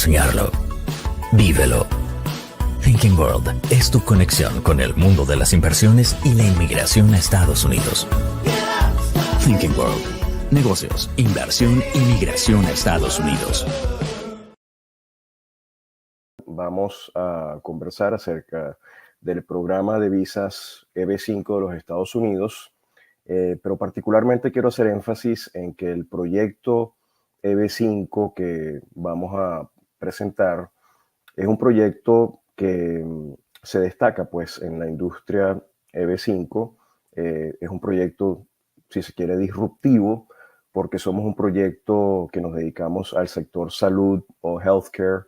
soñarlo. Vívelo. Thinking World es tu conexión con el mundo de las inversiones y la inmigración a Estados Unidos. Thinking World. Negocios, inversión y migración a Estados Unidos. Vamos a conversar acerca del programa de visas EB5 de los Estados Unidos, pero particularmente quiero hacer énfasis en que el proyecto EB5 que vamos a presentar es un proyecto que se destaca pues en la industria EB5. Es un proyecto, si se quiere, disruptivo, porque somos un proyecto que nos dedicamos al sector salud o healthcare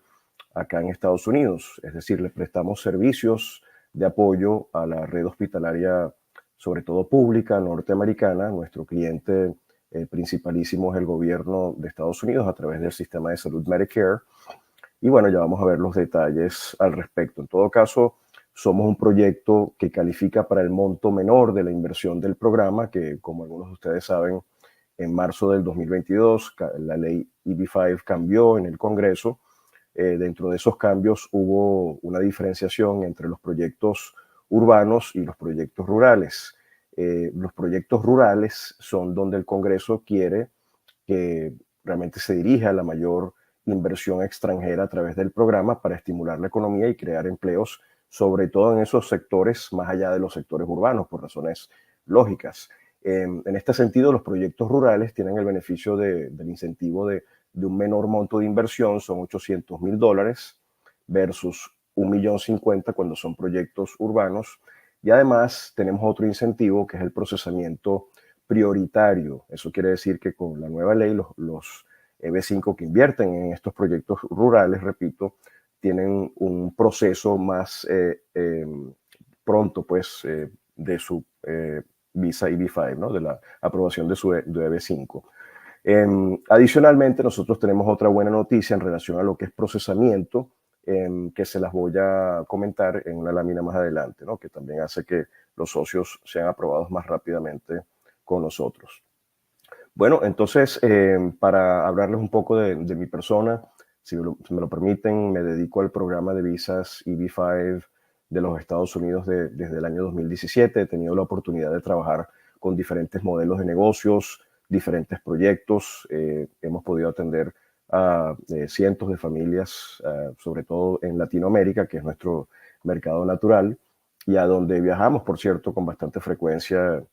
acá en Estados Unidos. Es decir, le prestamos servicios de apoyo a la red hospitalaria, sobre todo pública, norteamericana. Nuestro cliente principalísimo es el gobierno de Estados Unidos a través del sistema de salud Medicare. Y bueno, ya vamos a ver los detalles al respecto. En todo caso, somos un proyecto que califica para el monto menor de la inversión del programa, que como algunos de ustedes saben, en marzo del 2022 la ley EB5 cambió en el Congreso. Dentro de esos cambios hubo una diferenciación entre los proyectos urbanos y los proyectos rurales. Los proyectos rurales son donde el Congreso quiere que realmente se dirija la mayor inversión extranjera a través del programa para estimular la economía y crear empleos, sobre todo en esos sectores más allá de los sectores urbanos, por razones lógicas. En este sentido, los proyectos rurales tienen el beneficio del incentivo de un menor monto de inversión, son $800,000 versus $1,050,000 cuando son proyectos urbanos. Y además tenemos otro incentivo que es el procesamiento prioritario. Eso quiere decir que con la nueva ley los EB5 que invierten en estos proyectos rurales, repito, tienen un proceso más pronto pues de su visa EB5, ¿no? De la aprobación de su EB5. Adicionalmente, nosotros tenemos otra buena noticia en relación a lo que es procesamiento, que se las voy a comentar en una lámina más adelante, ¿no? Que también hace que los socios sean aprobados más rápidamente con nosotros. Bueno, entonces, para hablarles un poco de mi persona, si me lo permiten, me dedico al programa de visas EB5 de los Estados Unidos desde el año 2017. He tenido la oportunidad de trabajar con diferentes modelos de negocios, diferentes proyectos. Hemos podido atender a cientos de familias, sobre todo en Latinoamérica, que es nuestro mercado natural, y a donde viajamos, por cierto, con bastante frecuencia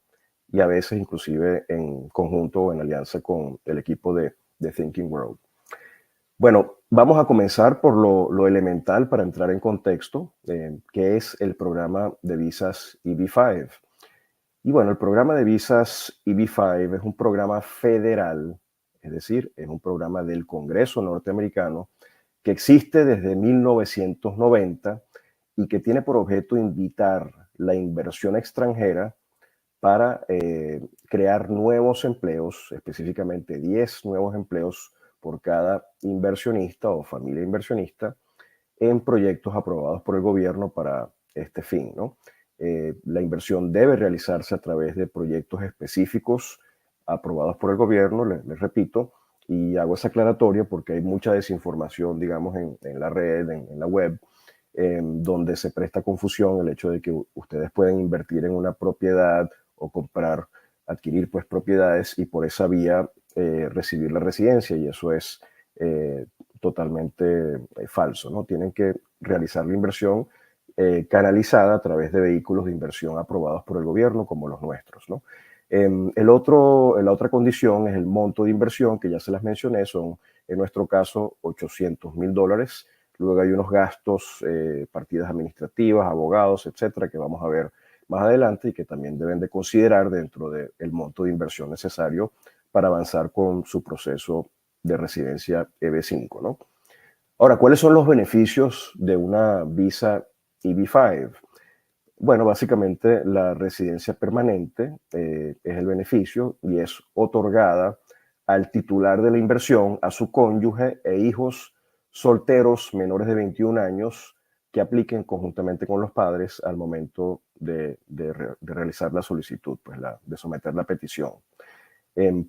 y a veces inclusive en conjunto o en alianza con el equipo de Thinking World. Bueno, vamos a comenzar por lo elemental para entrar en contexto, que es el programa de visas EB5. Y bueno, el programa de visas EB5 es un programa federal, es decir, es un programa del Congreso norteamericano que existe desde 1990 y que tiene por objeto invitar la inversión extranjera para crear nuevos empleos, específicamente 10 nuevos empleos por cada inversionista o familia inversionista en proyectos aprobados por el gobierno para este fin, ¿no? La inversión debe realizarse a través de proyectos específicos aprobados por el gobierno, les repito, y hago esa aclaratoria porque hay mucha desinformación, digamos, en la red, en la web, donde se presta confusión el hecho de que ustedes pueden invertir en una propiedad o adquirir pues propiedades y por esa vía recibir la residencia, y eso es totalmente falso, ¿no? Tienen que realizar la inversión canalizada a través de vehículos de inversión aprobados por el gobierno como los nuestros, ¿no? La otra condición es el monto de inversión, que ya se las mencioné, son en nuestro caso $800,000. Luego hay unos gastos, partidas administrativas, abogados, etcétera, que vamos a ver más adelante y que también deben de considerar dentro del monto de inversión necesario para avanzar con su proceso de residencia EB5, ¿no? Ahora, ¿cuáles son los beneficios de una visa EB5? Bueno, básicamente la residencia permanente es el beneficio y es otorgada al titular de la inversión, a su cónyuge e hijos solteros menores de 21 años que apliquen conjuntamente con los padres al momento de realizar la solicitud, pues de someter la petición.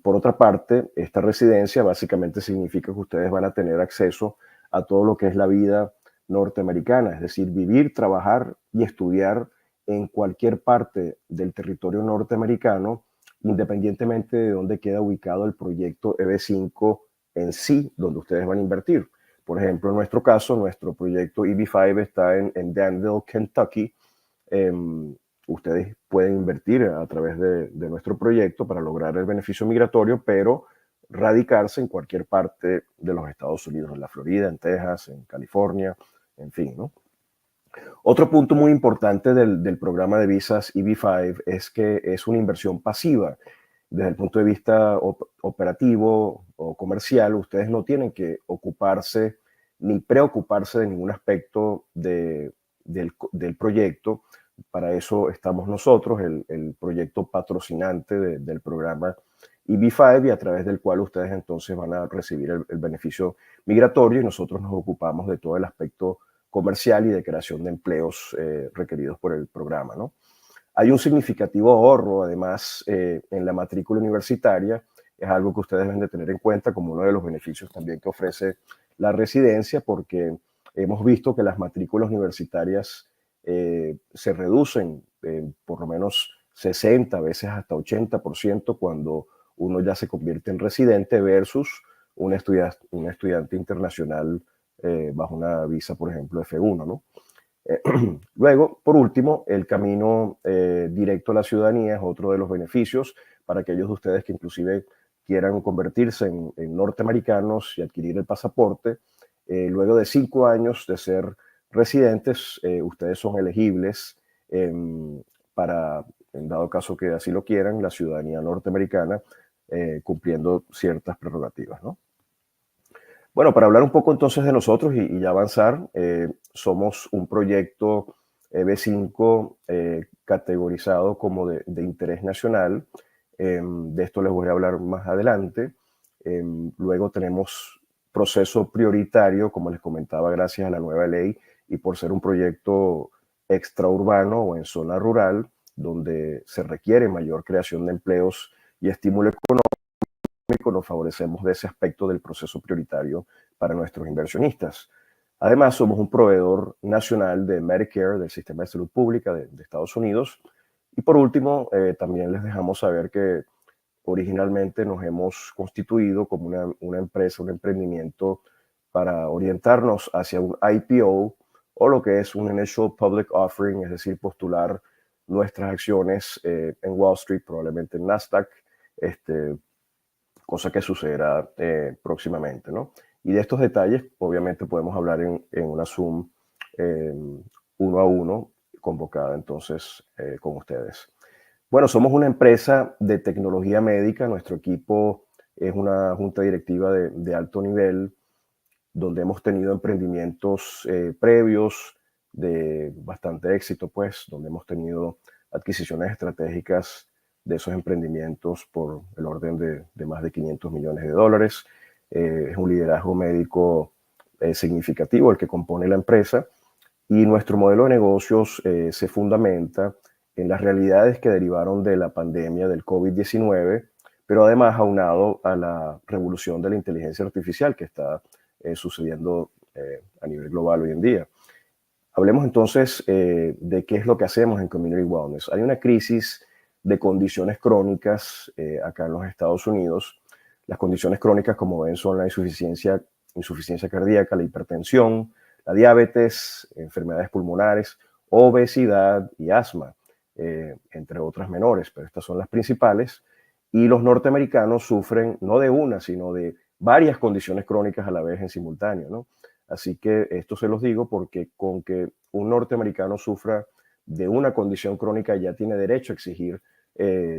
Por otra parte, esta residencia básicamente significa que ustedes van a tener acceso a todo lo que es la vida norteamericana, es decir, vivir, trabajar y estudiar en cualquier parte del territorio norteamericano, independientemente de dónde queda ubicado el proyecto EB5 en sí, donde ustedes van a invertir. Por ejemplo, en nuestro caso, nuestro proyecto EB5 está en Danville, Kentucky. Ustedes pueden invertir a través de nuestro proyecto para lograr el beneficio migratorio, pero radicarse en cualquier parte de los Estados Unidos, en la Florida, en Texas, en California, en fin, ¿no? Otro punto muy importante del programa de visas EB5 es que es una inversión pasiva. Desde el punto de vista operativo o comercial, ustedes no tienen que ocuparse ni preocuparse de ningún aspecto del proyecto. Para eso estamos nosotros, el proyecto patrocinante del programa EB5, y a través del cual ustedes entonces van a recibir el beneficio migratorio, y nosotros nos ocupamos de todo el aspecto comercial y de creación de empleos requeridos por el programa, ¿no? Hay un significativo ahorro, además, en la matrícula universitaria. Es algo que ustedes deben de tener en cuenta como uno de los beneficios también que ofrece la residencia, porque hemos visto que las matrículas universitarias se reducen por lo menos 60, a veces hasta 80% cuando uno ya se convierte en residente versus un estudiante internacional bajo una visa, por ejemplo, F1, ¿no? Luego, por último, el camino directo a la ciudadanía es otro de los beneficios para aquellos de ustedes que inclusive quieran convertirse en norteamericanos y adquirir el pasaporte. Luego de 5 años de ser residentes, ustedes son elegibles para, en dado caso que así lo quieran, la ciudadanía norteamericana, cumpliendo ciertas prerrogativas, ¿no? Bueno, para hablar un poco entonces de nosotros y ya avanzar, somos un proyecto B5 categorizado como de interés nacional. De esto les voy a hablar más adelante. Luego tenemos proceso prioritario, como les comentaba, gracias a la nueva ley y por ser un proyecto extraurbano o en zona rural, donde se requiere mayor creación de empleos y estímulo económico. Nos favorecemos de ese aspecto del proceso prioritario para nuestros inversionistas. Además, somos un proveedor nacional de Medicare, del sistema de salud pública de Estados Unidos. Y por último, también les dejamos saber que originalmente nos hemos constituido como una empresa, un emprendimiento para orientarnos hacia un IPO o lo que es un Initial Public Offering, es decir, postular nuestras acciones en Wall Street, probablemente en Nasdaq, cosa que sucederá próximamente, ¿no? Y de estos detalles, obviamente, podemos hablar en una Zoom uno a uno, convocada entonces con ustedes. Bueno, somos una empresa de tecnología médica. Nuestro equipo es una junta directiva de alto nivel, donde hemos tenido emprendimientos previos de bastante éxito, pues, donde hemos tenido adquisiciones estratégicas de esos emprendimientos por el orden de más de $500 millones. Es un liderazgo médico significativo el que compone la empresa, y nuestro modelo de negocios se fundamenta en las realidades que derivaron de la pandemia del COVID-19, pero además aunado a la revolución de la inteligencia artificial que está sucediendo a nivel global hoy en día. Hablemos entonces de qué es lo que hacemos en Community Wellness. Hay una crisis de condiciones crónicas acá en los Estados Unidos. Las condiciones crónicas, como ven, son la insuficiencia cardíaca, la hipertensión, la diabetes, enfermedades pulmonares, obesidad y asma, entre otras menores, pero estas son las principales. Y los norteamericanos sufren no de una, sino de varias condiciones crónicas a la vez en simultáneo, ¿no? Así que esto se los digo porque con que un norteamericano sufra de una condición crónica ya tiene derecho a exigir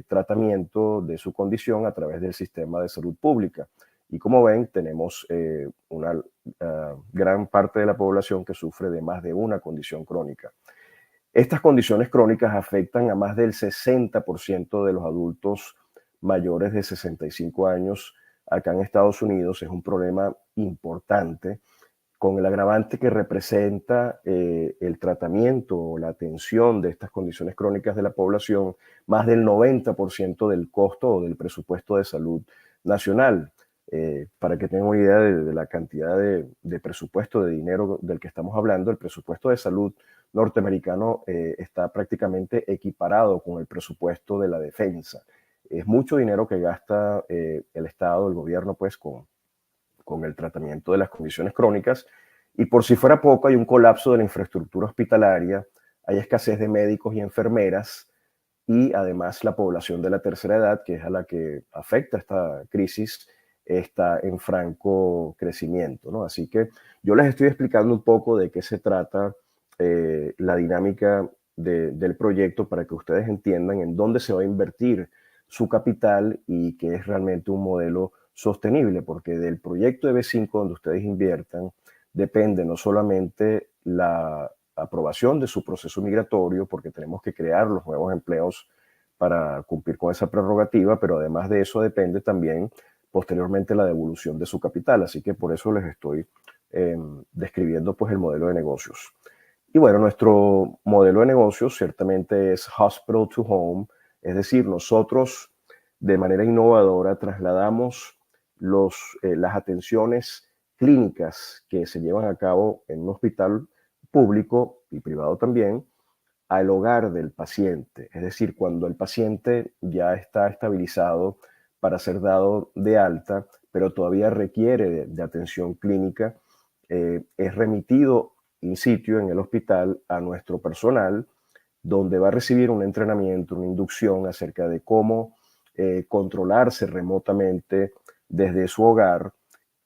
tratamiento de su condición a través del sistema de salud pública. Y como ven, tenemos una gran parte de la población que sufre de más de una condición crónica. Estas condiciones crónicas afectan a más del 60% de los adultos mayores de 65 años acá en Estados Unidos. Es un problema importante, con el agravante que representa el tratamiento o la atención de estas condiciones crónicas de la población, más del 90% del costo o del presupuesto de salud nacional. Para que tengan una idea de la cantidad de presupuesto, de dinero del que estamos hablando, el presupuesto de salud norteamericano está prácticamente equiparado con el presupuesto de la defensa. Es mucho dinero que gasta el Estado, el gobierno, pues, con el tratamiento de las condiciones crónicas. Y por si fuera poco, hay un colapso de la infraestructura hospitalaria, hay escasez de médicos y enfermeras, y además la población de la tercera edad, que es a la que afecta esta crisis, está en franco crecimiento, ¿no? Así que yo les estoy explicando un poco de qué se trata la dinámica del proyecto para que ustedes entiendan en dónde se va a invertir su capital y que es realmente un modelo sostenible, porque del proyecto EB5 donde ustedes inviertan depende no solamente la aprobación de su proceso migratorio, porque tenemos que crear los nuevos empleos para cumplir con esa prerrogativa, pero además de eso depende también posteriormente la devolución de su capital. Así que por eso les estoy describiendo pues el modelo de negocios. Y bueno, nuestro modelo de negocios ciertamente es Hospital to Home, es decir, nosotros de manera innovadora trasladamos las atenciones clínicas que se llevan a cabo en un hospital público y privado también, al hogar del paciente. Es decir, cuando el paciente ya está estabilizado para ser dado de alta, pero todavía requiere de atención clínica, es remitido in situ en el hospital a nuestro personal, donde va a recibir un entrenamiento, una inducción acerca de cómo controlarse remotamente desde su hogar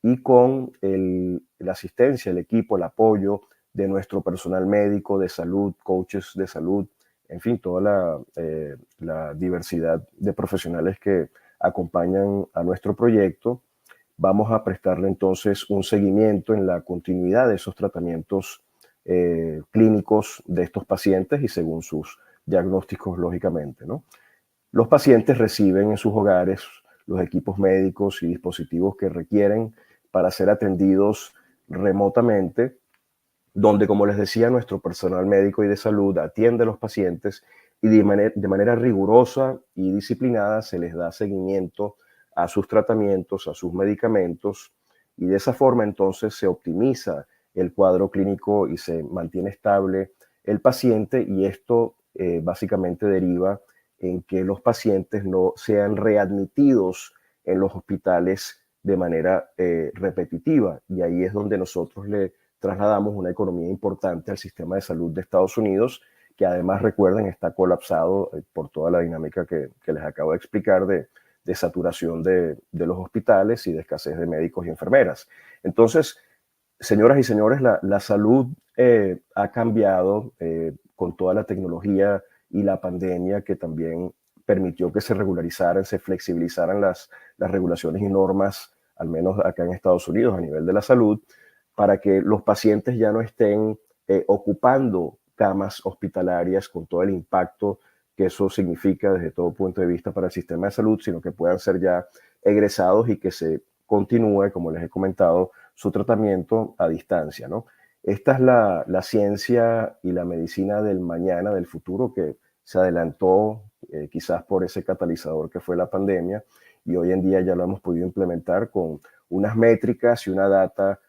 y con la asistencia, el equipo, el apoyo de nuestro personal médico, de salud, coaches de salud, en fin, toda la diversidad de profesionales que acompañan a nuestro proyecto. Vamos a prestarle entonces un seguimiento en la continuidad de esos tratamientos clínicos de estos pacientes y según sus diagnósticos, lógicamente, ¿no? Los pacientes reciben en sus hogares los equipos médicos y dispositivos que requieren para ser atendidos remotamente, donde, como les decía, nuestro personal médico y de salud atiende a los pacientes y de manera rigurosa y disciplinada se les da seguimiento a sus tratamientos, a sus medicamentos, y de esa forma entonces se optimiza el cuadro clínico y se mantiene estable el paciente, y esto básicamente deriva en que los pacientes no sean readmitidos en los hospitales de manera repetitiva, y ahí es donde nosotros le trasladamos una economía importante al sistema de salud de Estados Unidos, que además, recuerden, está colapsado por toda la dinámica que les acabo de explicar de saturación de los hospitales y de escasez de médicos y enfermeras. Entonces, señoras y señores, la salud ha cambiado con toda la tecnología y la pandemia, que también permitió que se regularizaran, se flexibilizaran las regulaciones y normas, al menos acá en Estados Unidos, a nivel de la salud, para que los pacientes ya no estén ocupando camas hospitalarias con todo el impacto que eso significa desde todo punto de vista para el sistema de salud, sino que puedan ser ya egresados y que se continúe, como les he comentado, su tratamiento a distancia, ¿no? Esta es la ciencia y la medicina del mañana, del futuro, que se adelantó quizás por ese catalizador que fue la pandemia, y hoy en día ya lo hemos podido implementar con unas métricas y una data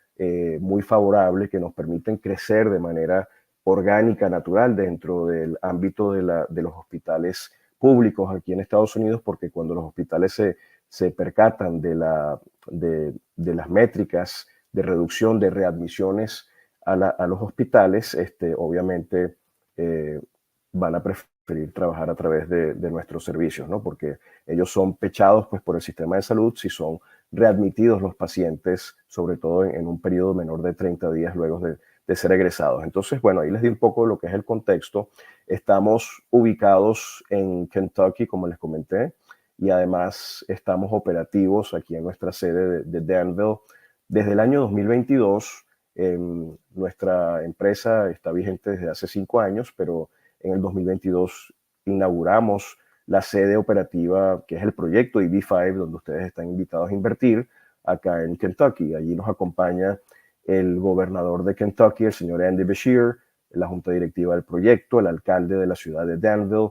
muy favorable que nos permiten crecer de manera orgánica, natural, dentro del ámbito de los hospitales públicos aquí en Estados Unidos, porque cuando los hospitales se percatan de las métricas de reducción de readmisiones a los hospitales, obviamente van a preferir trabajar a través de nuestros servicios, ¿no? Porque ellos son pechados pues, por el sistema de salud si son readmitidos los pacientes, sobre todo en un periodo menor de 30 días luego de ser egresados. Entonces, bueno, ahí les di un poco de lo que es el contexto. Estamos ubicados en Kentucky, como les comenté, y además estamos operativos aquí en nuestra sede de Danville desde el año 2022. Nuestra empresa está vigente desde hace 5 años, pero en el 2022 inauguramos la sede operativa, que es el proyecto EB5, donde ustedes están invitados a invertir, acá en Kentucky. Allí nos acompaña el gobernador de Kentucky, el señor Andy Beshear, la junta directiva del proyecto, el alcalde de la ciudad de Danville.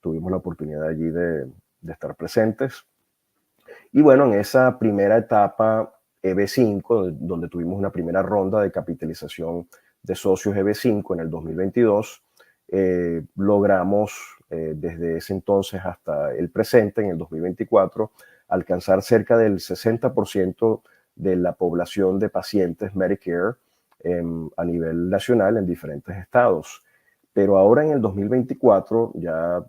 Tuvimos la oportunidad allí de estar presentes. Y bueno, en esa primera etapa EB5, donde tuvimos una primera ronda de capitalización de socios EB5 en el 2022, logramos desde ese entonces hasta el presente, en el 2024, alcanzar cerca del 60% de la población de pacientes Medicare a nivel nacional en diferentes estados. Pero ahora en el 2024, ya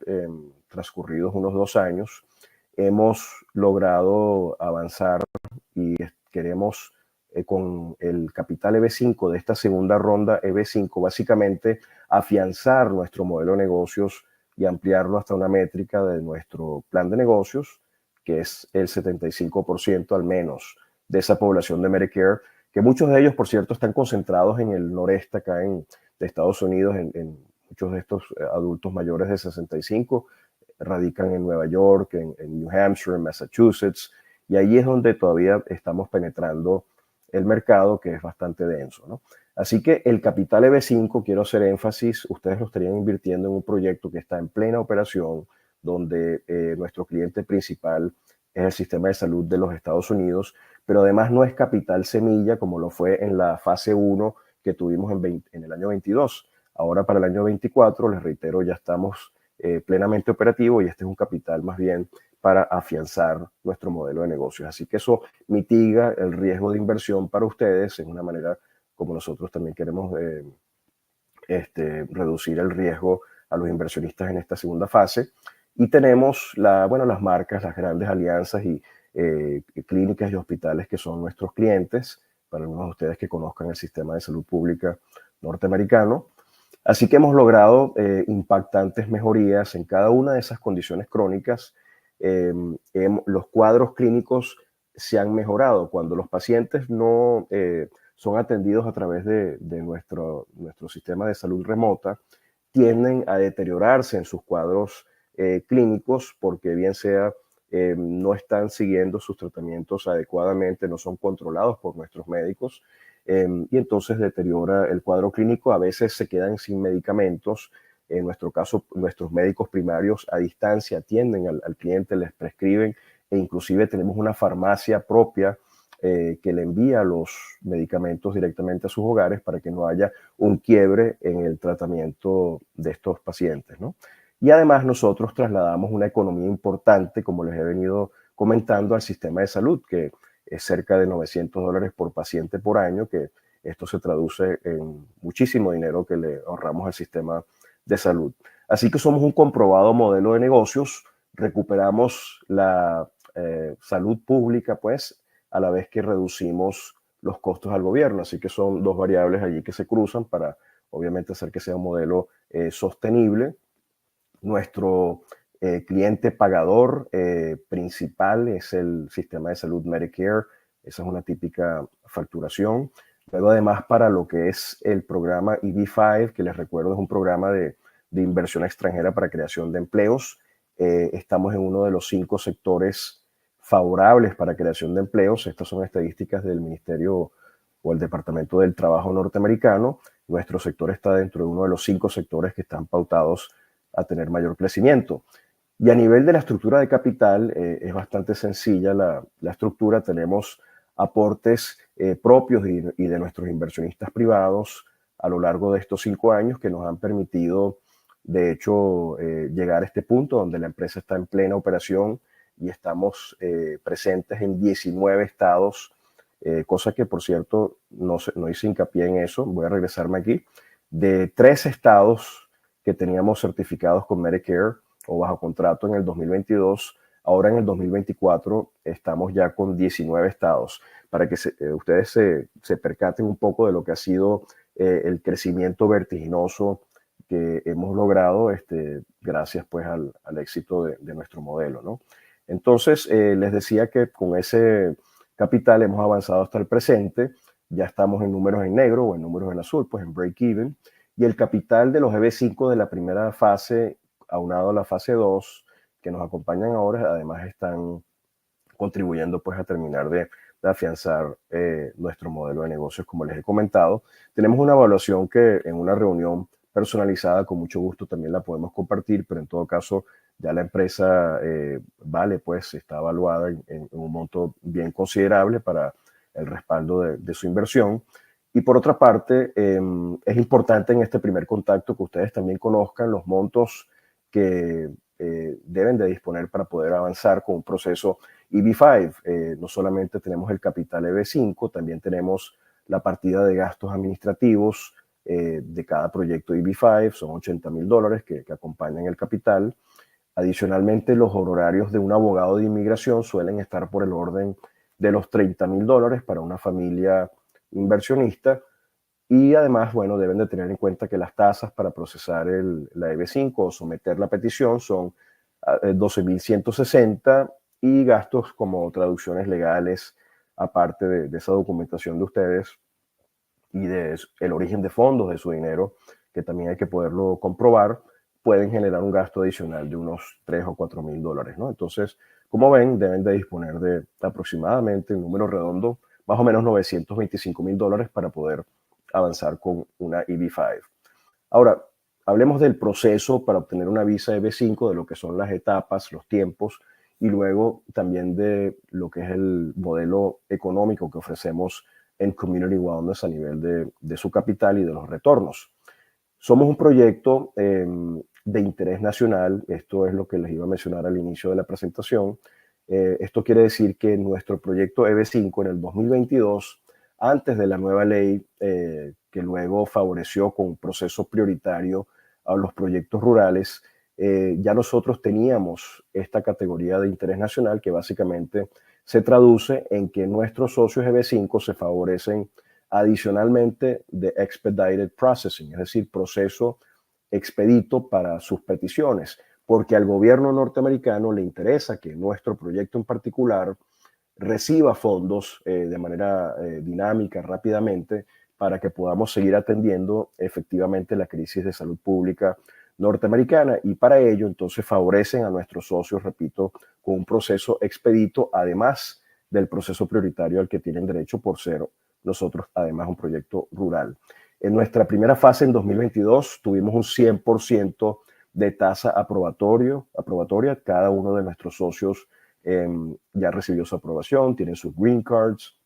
transcurridos unos 2 años, hemos logrado avanzar y queremos con el capital EB5 de esta segunda ronda EB5 básicamente afianzar nuestro modelo de negocios y ampliarlo hasta una métrica de nuestro plan de negocios, que es el 75% al menos de esa población de Medicare, que muchos de ellos, por cierto, están concentrados en el noreste acá de Estados Unidos, en muchos de estos adultos mayores de 65 radican en Nueva York, en New Hampshire, en Massachusetts, y ahí es donde todavía estamos penetrando el mercado, que es bastante denso, ¿no? Así que el capital EB5, quiero hacer énfasis, ustedes lo estarían invirtiendo en un proyecto que está en plena operación, donde nuestro cliente principal es el sistema de salud de los Estados Unidos, pero además no es capital semilla como lo fue en la fase 1 que tuvimos en el año 22. Ahora para el año 24, les reitero, ya estamos plenamente operativo y este es un capital más bien para afianzar nuestro modelo de negocios. Así que eso mitiga el riesgo de inversión para ustedes, es una manera como nosotros también queremos reducir el riesgo a los inversionistas en esta segunda fase. Y tenemos las marcas, las grandes alianzas y clínicas y hospitales que son nuestros clientes, para algunos de ustedes que conozcan el sistema de salud pública norteamericano. Así que hemos logrado impactantes mejorías en cada una de esas condiciones crónicas. Los cuadros clínicos se han mejorado. Cuando los pacientes no son atendidos a través de nuestro sistema de salud remota, tienden a deteriorarse en sus cuadros clínicos porque bien sea no están siguiendo sus tratamientos adecuadamente, no son controlados por nuestros médicos y entonces deteriora el cuadro clínico. A veces se quedan sin medicamentos. En nuestro caso, nuestros médicos primarios a distancia atienden al cliente, les prescriben e inclusive tenemos una farmacia propia que le envía los medicamentos directamente a sus hogares para que no haya un quiebre en el tratamiento de estos pacientes, ¿no? Y además nosotros trasladamos una economía importante, como les he venido comentando, al sistema de salud, que es cerca de $900 por paciente por año, que esto se traduce en muchísimo dinero que le ahorramos al sistema de salud. Así que somos un comprobado modelo de negocios, recuperamos la salud pública, pues, a la vez que reducimos los costos al gobierno. Así que son dos variables allí que se cruzan para, obviamente, hacer que sea un modelo sostenible. Nuestro cliente pagador principal es el sistema de salud Medicare. Esa es una típica facturación. Luego, además, para lo que es el programa EB5, que les recuerdo es un programa de inversión extranjera para creación de empleos, estamos en uno de los 5 sectores favorables para creación de empleos. Estas son estadísticas del Ministerio o el Departamento del Trabajo norteamericano. Nuestro sector está dentro de uno de los 5 sectores que están pautados a tener mayor crecimiento. Y a nivel de la estructura de capital, es bastante sencilla la estructura. Tenemos aportes propios y de nuestros inversionistas privados a lo largo de estos 5 años que nos han permitido, de hecho, llegar a este punto donde la empresa está en plena operación y estamos presentes en 19 estados, cosa que, por cierto, no hice hincapié en eso. Voy a regresarme aquí. De 3 estados que teníamos certificados con Medicare o bajo contrato en el 2022, ahora en el 2024 estamos ya con 19 estados, para que ustedes se percaten un poco de lo que ha sido el crecimiento vertiginoso que hemos logrado gracias pues al éxito de nuestro modelo, ¿no? Entonces, les decía que con ese capital hemos avanzado hasta el presente, ya estamos en números en negro o en números en azul, pues en break-even, y el capital de los EB5 de la primera fase, aunado a la fase 2, que nos acompañan ahora, además están contribuyendo pues a terminar de afianzar nuestro modelo de negocios, como les he comentado. Tenemos una evaluación que en una reunión personalizada, con mucho gusto también la podemos compartir, pero en todo caso ya la empresa vale, pues está evaluada en un monto bien considerable para el respaldo de su inversión. Y por otra parte, es importante en este primer contacto que ustedes también conozcan los montos que deben de disponer para poder avanzar con un proceso EB5. No solamente tenemos el capital EB5, también tenemos la partida de gastos administrativos de cada proyecto EB5, son $80,000 que acompañan el capital. Adicionalmente, los honorarios de un abogado de inmigración suelen estar por el orden de los $30,000 para una familia inversionista. Y además, bueno, deben de tener en cuenta que las tasas para procesar la EB5 o someter la petición son 12,160 y gastos como traducciones legales, aparte de esa documentación de ustedes y el origen de fondos de su dinero, que también hay que poderlo comprobar, pueden generar un gasto adicional de unos 3 o 4 mil dólares, ¿no? Entonces, como ven, deben de disponer de aproximadamente, un número redondo, más o menos $925,000 para poder avanzar con una EB5. Ahora, hablemos del proceso para obtener una visa EB5, de lo que son las etapas, los tiempos, y luego también de lo que es el modelo económico que ofrecemos en Community Wellness a nivel de su capital y de los retornos. Somos un proyecto de interés nacional. Esto es lo que les iba a mencionar al inicio de la presentación. Esto quiere decir que nuestro proyecto EB5 en el 2022, antes de la nueva ley que luego favoreció con un proceso prioritario a los proyectos rurales, ya nosotros teníamos esta categoría de interés nacional que básicamente se traduce en que nuestros socios EB5 se favorecen adicionalmente de expedited processing, es decir, proceso expedito para sus peticiones, porque al gobierno norteamericano le interesa que nuestro proyecto en particular reciba fondos de manera dinámica, rápidamente, para que podamos seguir atendiendo efectivamente la crisis de salud pública norteamericana, y para ello entonces favorecen a nuestros socios, repito, con un proceso expedito, además del proceso prioritario al que tienen derecho por ser nosotros además un proyecto rural. En nuestra primera fase en 2022 tuvimos un 100% de tasa aprobatoria. Cada uno de nuestros socios ya recibió su aprobación, tienen sus green cards.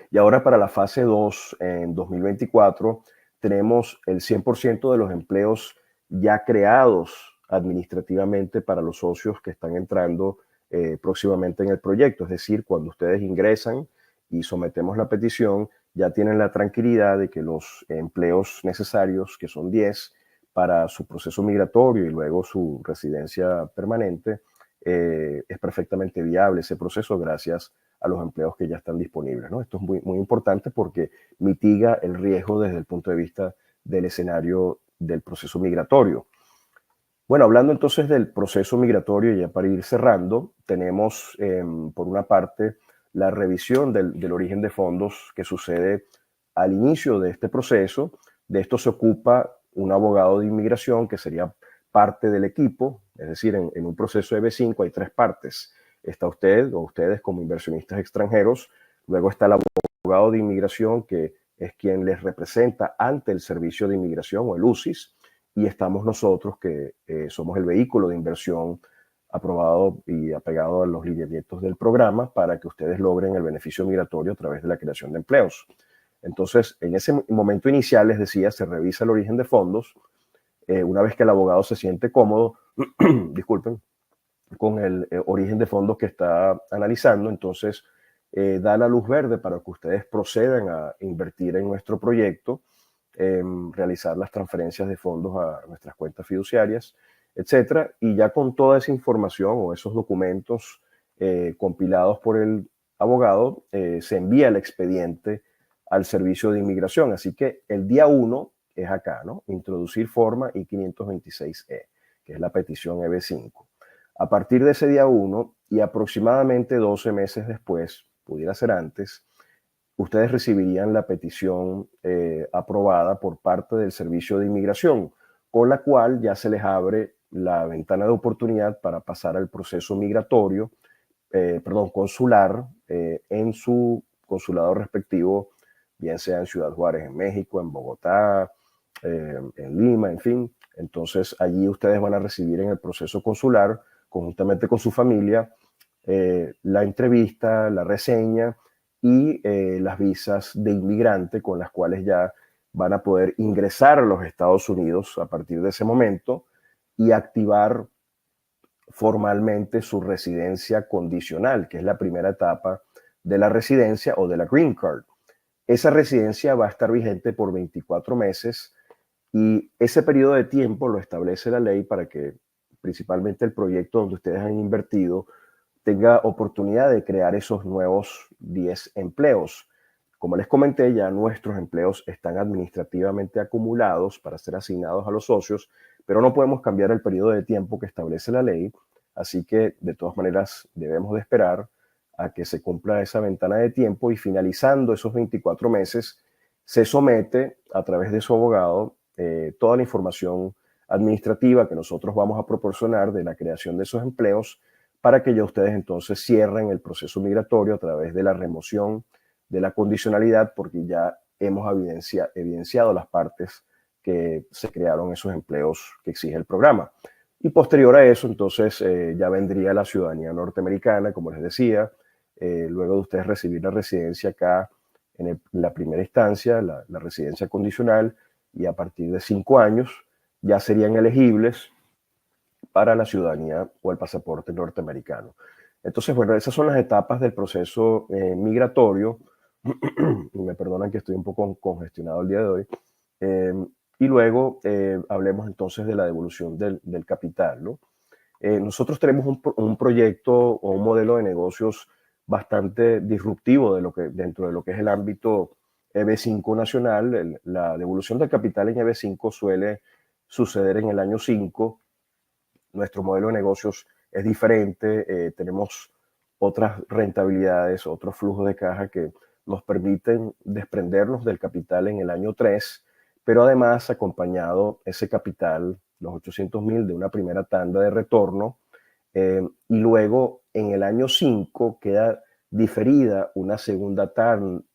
Y ahora para la fase 2 en 2024 tenemos el 100% de los empleos ya creados administrativamente para los socios que están entrando próximamente en el proyecto. Es decir, cuando ustedes ingresan y sometemos la petición, ya tienen la tranquilidad de que los empleos necesarios, que son 10, para su proceso migratorio y luego su residencia permanente, es perfectamente viable ese proceso gracias a los empleos que ya están disponibles, ¿no? Esto es muy, muy importante porque mitiga el riesgo desde el punto de vista del escenario del proceso migratorio. Bueno, hablando entonces del proceso migratorio, ya para ir cerrando, tenemos por una parte la revisión del origen de fondos que sucede al inicio de este proceso. De esto se ocupa un abogado de inmigración que sería parte del equipo, es decir, en un proceso EB5 hay 3 partes. Está usted o ustedes como inversionistas extranjeros, luego está el abogado de inmigración que es quien les representa ante el Servicio de Inmigración o el USIS, y estamos nosotros que somos el vehículo de inversión aprobado y apegado a los lineamientos del programa para que ustedes logren el beneficio migratorio a través de la creación de empleos. Entonces, en ese momento inicial, les decía, se revisa el origen de fondos. Una vez que el abogado se siente cómodo, disculpen, con el origen de fondos que está analizando, entonces da la luz verde para que ustedes procedan a invertir en nuestro proyecto, realizar las transferencias de fondos a nuestras cuentas fiduciarias, etcétera, y ya con toda esa información o esos documentos compilados por el abogado, se envía el expediente al Servicio de Inmigración. Así que el día 1 es acá, ¿no? Introducir forma I-526E, que es la petición EB5. A partir de ese día 1 y aproximadamente 12 meses después, pudiera ser antes, ustedes recibirían la petición aprobada por parte del Servicio de Inmigración, con la cual ya se les abre la ventana de oportunidad para pasar al proceso migratorio, consular, en su consulado respectivo, bien sea en Ciudad Juárez, en México, en Bogotá, en Lima, en fin. Entonces allí ustedes van a recibir en el proceso consular, conjuntamente con su familia, la entrevista, la reseña y las visas de inmigrante con las cuales ya van a poder ingresar a los Estados Unidos a partir de ese momento y activar formalmente su residencia condicional, que es la primera etapa de la residencia o de la Green Card. Esa residencia va a estar vigente por 24 meses y ese periodo de tiempo lo establece la ley para que principalmente el proyecto donde ustedes han invertido tenga oportunidad de crear esos nuevos 10 empleos. Como les comenté, ya nuestros empleos están administrativamente acumulados para ser asignados a los socios, pero no podemos cambiar el periodo de tiempo que establece la ley, así que de todas maneras debemos de esperar a que se cumpla esa ventana de tiempo y finalizando esos 24 meses, se somete a través de su abogado toda la información administrativa que nosotros vamos a proporcionar de la creación de esos empleos para que ya ustedes entonces cierren el proceso migratorio a través de la remoción de la condicionalidad, porque ya hemos evidenciado las partes que se crearon esos empleos que exige el programa. Y posterior a eso, entonces, ya vendría la ciudadanía norteamericana, como les decía, luego de ustedes recibir la residencia acá en la primera instancia, la residencia condicional, y a partir de 5 años ya serían elegibles para la ciudadanía o el pasaporte norteamericano. Entonces, bueno, esas son las etapas del proceso migratorio. Y me perdonan que estoy un poco congestionado el día de hoy. Y luego hablemos entonces de la devolución del capital, ¿no? Nosotros tenemos un proyecto o un modelo de negocios bastante disruptivo dentro de lo que es el ámbito EB5 nacional. La devolución del capital en EB5 suele suceder en el año 5. Nuestro modelo de negocios es diferente, tenemos otras rentabilidades, otros flujos de caja que nos permiten desprendernos del capital en el año 3, pero además acompañado ese capital, los 800,000, de una primera tanda de retorno, y luego en el año 5 queda diferida una segunda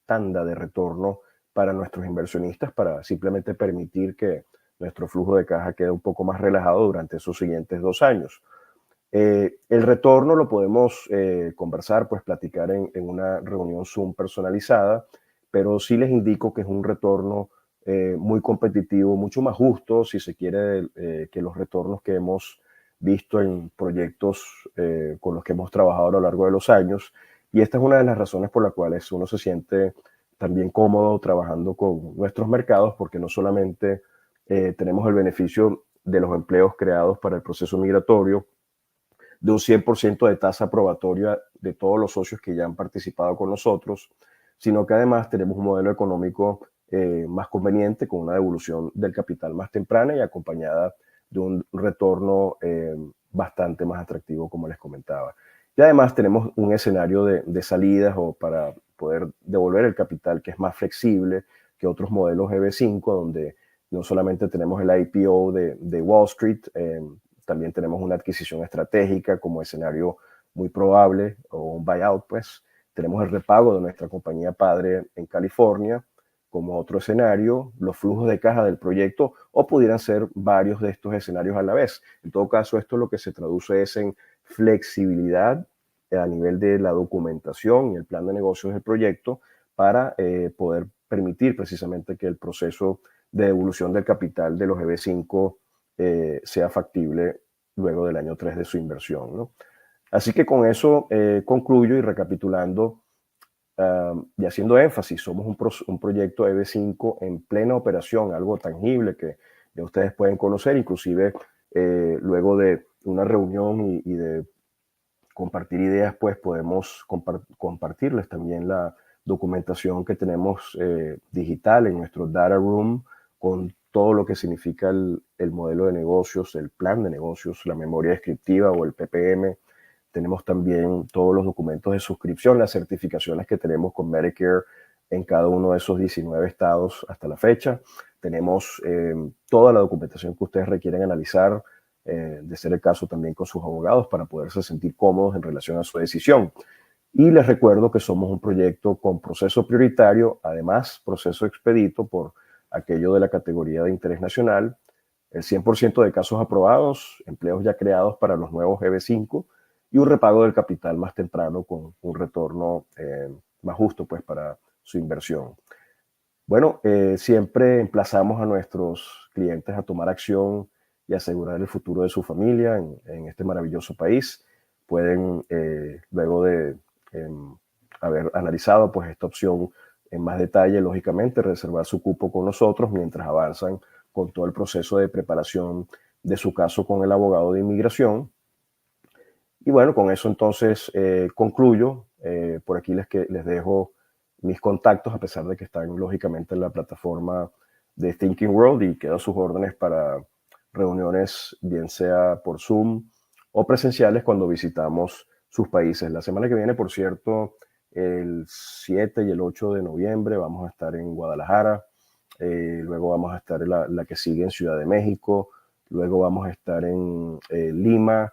tanda de retorno para nuestros inversionistas, para simplemente permitir que nuestro flujo de caja quede un poco más relajado durante esos siguientes 2 años. El retorno lo podemos conversar, pues platicar en una reunión Zoom personalizada, pero sí les indico que es un retorno muy competitivo, mucho más justo, si se quiere, que los retornos que hemos visto en proyectos con los que hemos trabajado a lo largo de los años. Y esta es una de las razones por las cuales uno se siente también cómodo trabajando con nuestros mercados, porque no solamente tenemos el beneficio de los empleos creados para el proceso migratorio, de un 100% de tasa probatoria de todos los socios que ya han participado con nosotros, sino que además tenemos un modelo económico más conveniente, con una devolución del capital más temprana y acompañada de un retorno bastante más atractivo, como les comentaba. Y además tenemos un escenario de salidas o para poder devolver el capital que es más flexible que otros modelos EB5, donde no solamente tenemos el IPO de Wall Street, también tenemos una adquisición estratégica como escenario muy probable, o un buyout, pues. Tenemos el repago de nuestra compañía padre en California como otro escenario, los flujos de caja del proyecto, o pudieran ser varios de estos escenarios a la vez. En todo caso, esto lo que se traduce es en flexibilidad a nivel de la documentación y el plan de negocios del proyecto para poder permitir precisamente que el proceso de devolución del capital de los EB5 sea factible luego del año 3 de su inversión, ¿no? Así que con eso concluyo y recapitulando y haciendo énfasis, somos un proyecto EB5 en plena operación, algo tangible que ya ustedes pueden conocer, inclusive luego de una reunión y de compartir ideas, pues podemos compartirles también la documentación que tenemos digital en nuestro data room, con todo lo que significa el modelo de negocios, el plan de negocios, la memoria descriptiva o el PPM. Tenemos también todos los documentos de suscripción, las certificaciones que tenemos con Medicare en cada uno de esos 19 estados hasta la fecha. Tenemos toda la documentación que ustedes requieren analizar, de ser el caso también con sus abogados, para poderse sentir cómodos en relación a su decisión. Y les recuerdo que somos un proyecto con proceso prioritario, además proceso expedito por aquello de la categoría de interés nacional, el 100% de casos aprobados, empleos ya creados para los nuevos EB5 y un repago del capital más temprano con un retorno más justo pues, para su inversión. Bueno, siempre emplazamos a nuestros clientes a tomar acción y asegurar el futuro de su familia en este maravilloso país. Pueden, luego de haber analizado pues, esta opción en más detalle, lógicamente, reservar su cupo con nosotros mientras avanzan con todo el proceso de preparación de su caso con el abogado de inmigración. Y bueno, con eso entonces concluyo. Por aquí les dejo mis contactos, a pesar de que están lógicamente en la plataforma de Thinking World, y quedo a sus órdenes para reuniones, bien sea por Zoom o presenciales cuando visitamos sus países. La semana que viene, por cierto, el 7 y el 8 de noviembre vamos a estar en Guadalajara, luego vamos a estar en la que sigue en Ciudad de México, luego vamos a estar en Lima,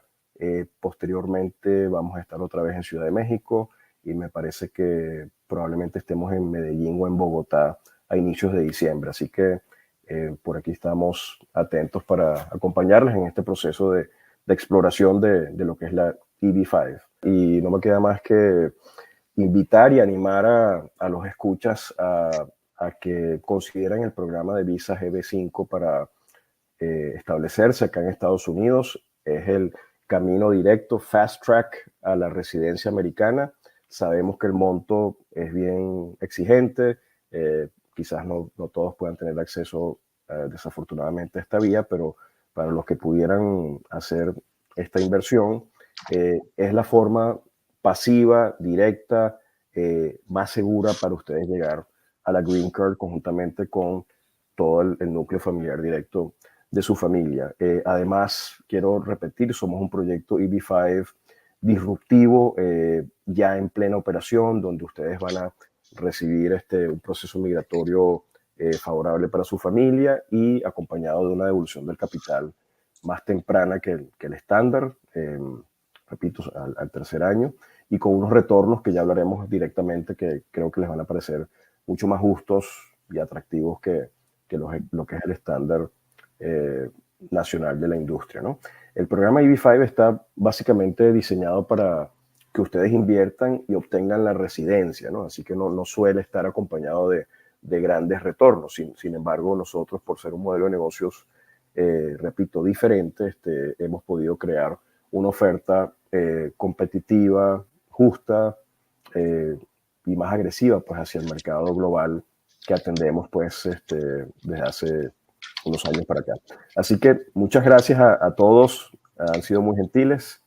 posteriormente vamos a estar otra vez en Ciudad de México, y me parece que probablemente estemos en Medellín o en Bogotá a inicios de diciembre. Así que por aquí estamos atentos para acompañarles en este proceso de exploración de lo que es la EB5. Y no me queda más que invitar y animar a los escuchas a que consideren el programa de visas EB5 para establecerse acá en Estados Unidos. Es el camino directo, fast track a la residencia americana. Sabemos que el monto es bien exigente, quizás no todos puedan tener acceso desafortunadamente a esta vía, pero para los que pudieran hacer esta inversión, es la forma pasiva, directa, más segura para ustedes llegar a la Green Card conjuntamente con todo el núcleo familiar directo de su familia. Además, quiero repetir, somos un proyecto EB5 disruptivo, ya en plena operación, donde ustedes van a recibir un proceso migratorio favorable para su familia y acompañado de una devolución del capital más temprana que el estándar, repito, al tercer año, y con unos retornos que ya hablaremos directamente, que creo que les van a parecer mucho más justos y atractivos que lo que es el estándar nacional de la industria, ¿no? El programa EB5 está básicamente diseñado para que ustedes inviertan y obtengan la residencia, ¿no? Así que no suele estar acompañado de grandes retornos. Sin embargo, nosotros, por ser un modelo de negocios, repito, diferente, hemos podido crear una oferta competitiva, justa y más agresiva pues, hacia el mercado global que atendemos pues, desde hace unos años para acá. Así que muchas gracias a todos, han sido muy gentiles.